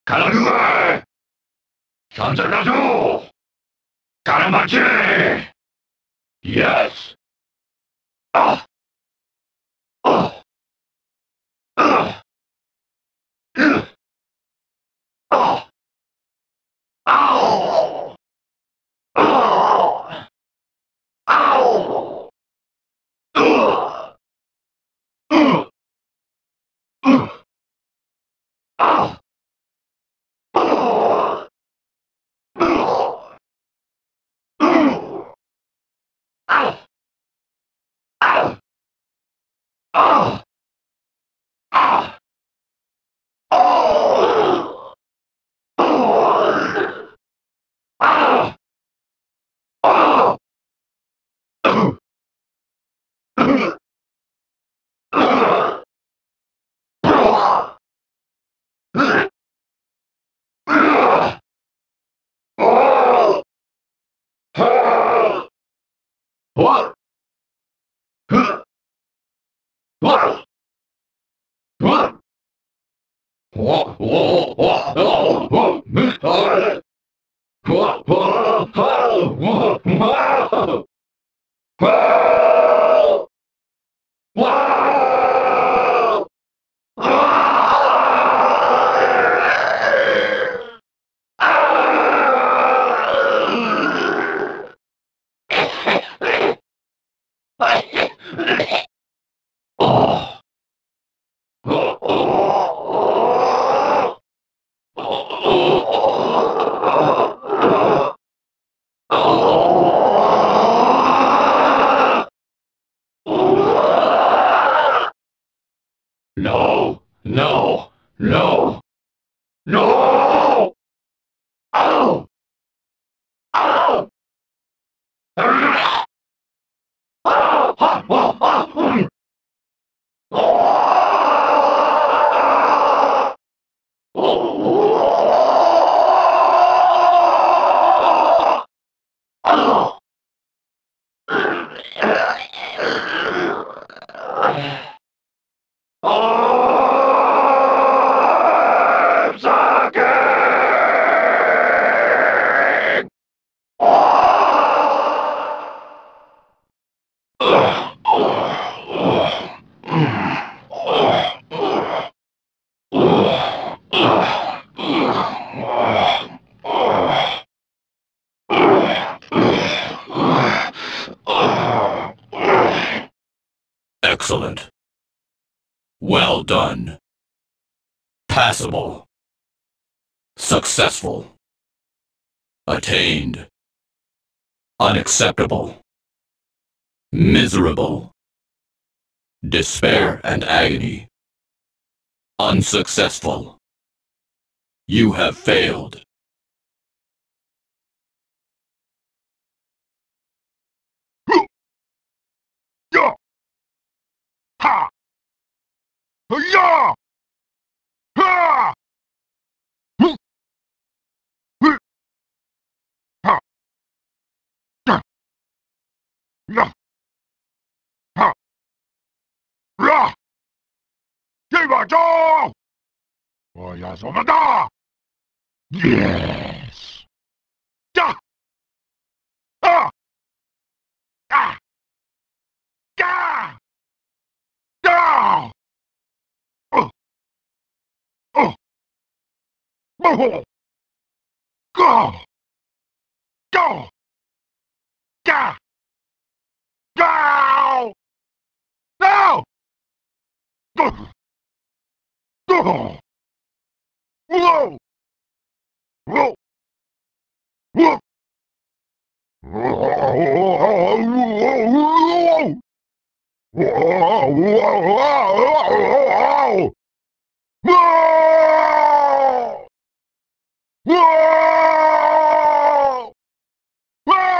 가라누가 현장가죠. 가라마치. Yes. Ah. Ah. Ah. Ah. Ow. Ow. Ow. Ugh. Ugh. Ugh. Ah. Ugh. Ugh. Ugh. Ow. Ow. Ah. Ah. Oh. Oh. Ah. Ah. Ugh. Ugh. Ugh. Ugh. Ugh. Ugh. Oh. Ah. What? Huh? What? What? What? What? What? Oh, oh, oh. What? What? Oh, what? Wow. Wow. Wow. Oh. Oh. Oh. Oh. No, no, no, no! Oh! Oh! Ah! Ah! Ah! Ah! Ah! Ah! Oh! I'm sucking! Excellent. Well done. Passable. Successful. Attained. Unacceptable. Miserable. Despair and agony. Unsuccessful. You have failed. Yeah! Ha! Yeah! Ha! Hmm. Hmm. Ha! Yeah! Yeah! Ha! Yeah! 这把招，我要怎么打 ？Yes！ 呀！啊！啊！呀！呀！哦哦哦！Go! Go! Yeah! Go! No! Go! Go! Whoa! Whoa! Whoa! Whoa! Whoa! Whoa! Whoa! Whoa! Whoa!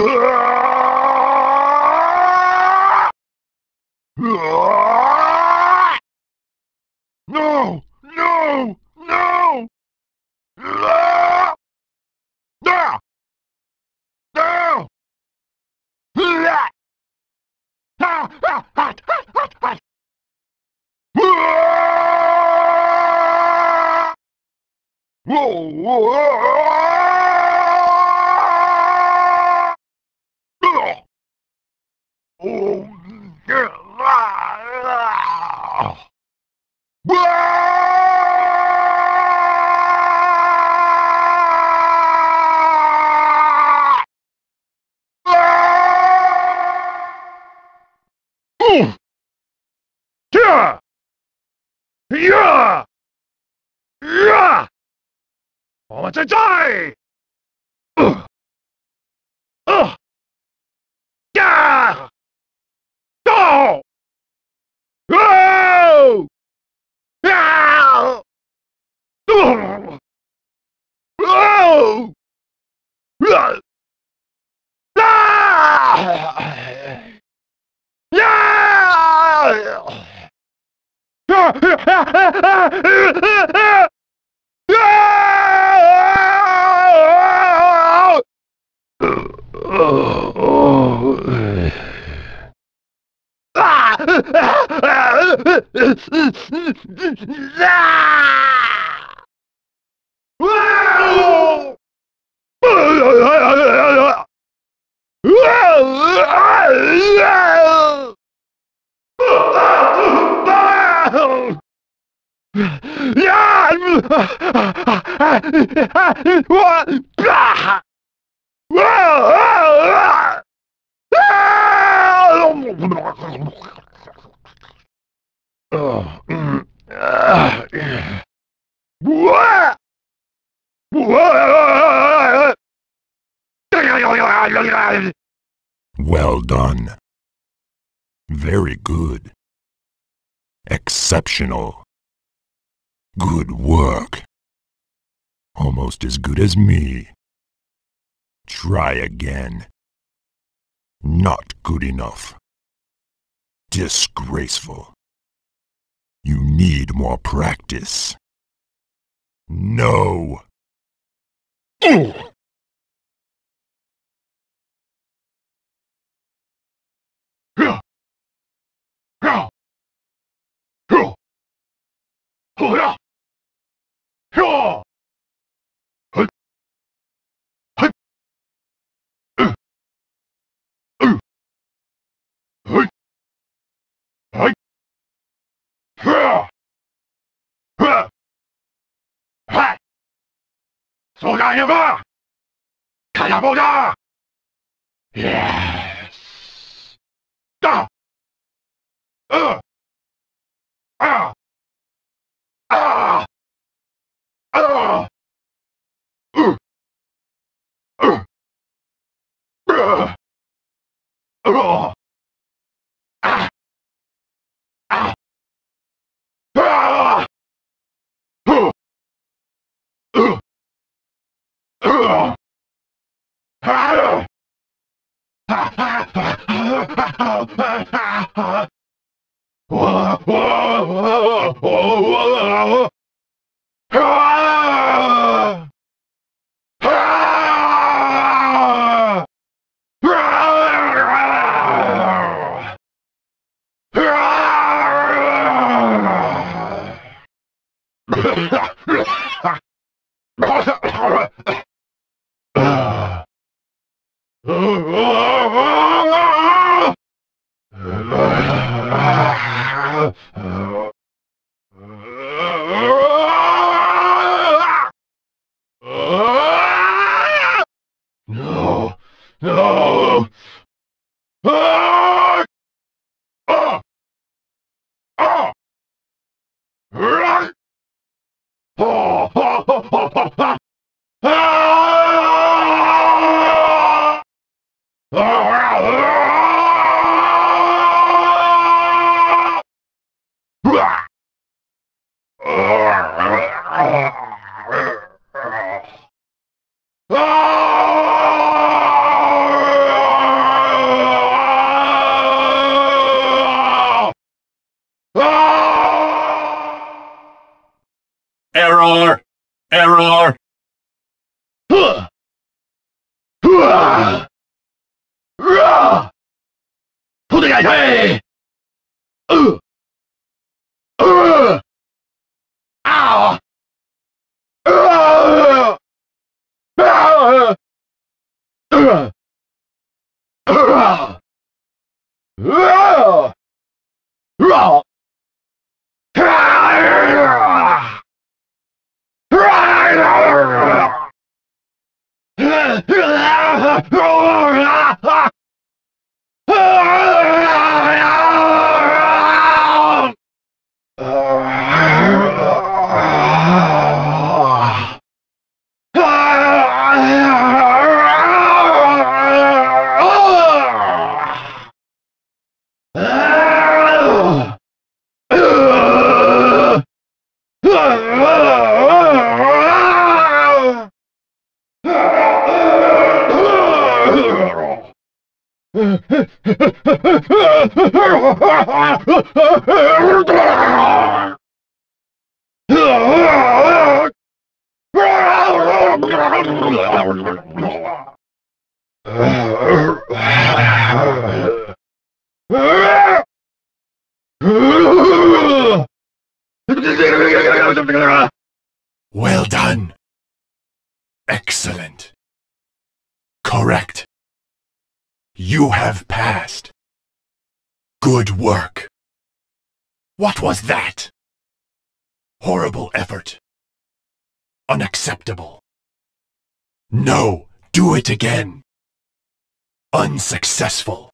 No! No! No! Ah! Ah! No! Ah! Ah! Ah! Ah! Ah! Ah! Ah! Whoa! Whoa! Ah! Oh! Yeah! Ah! Ah! Ah! Yeah! Yeah! Yeah! 我们在这！呀！到！哦！啊！哦！哦！啊！Well done. Very good. Exceptional. Good work. Almost as good as me. Try again. Not good enough. Disgraceful. You need more practice. No. So got him up! Kayaboda! Yes! Ah! Ah! Ah! Ah! Ah! Uh! Uh! Uh! Uh! Ah! Ah! Ah! Uh! Uh! Uh! Ah! Whoa! Whoa! Whoa! Ah! Ah! No! No! Ah! Ah! Ah! Ah! Oh! Ah! Ah! Error! Error! Huh. Huh. Rah. Who did I say? Ow! Ow! Ow! Ow! Ow! Well done. Excellent. Correct. You have passed. Good work. What was that? Horrible effort. Unacceptable. No, do it again. Unsuccessful.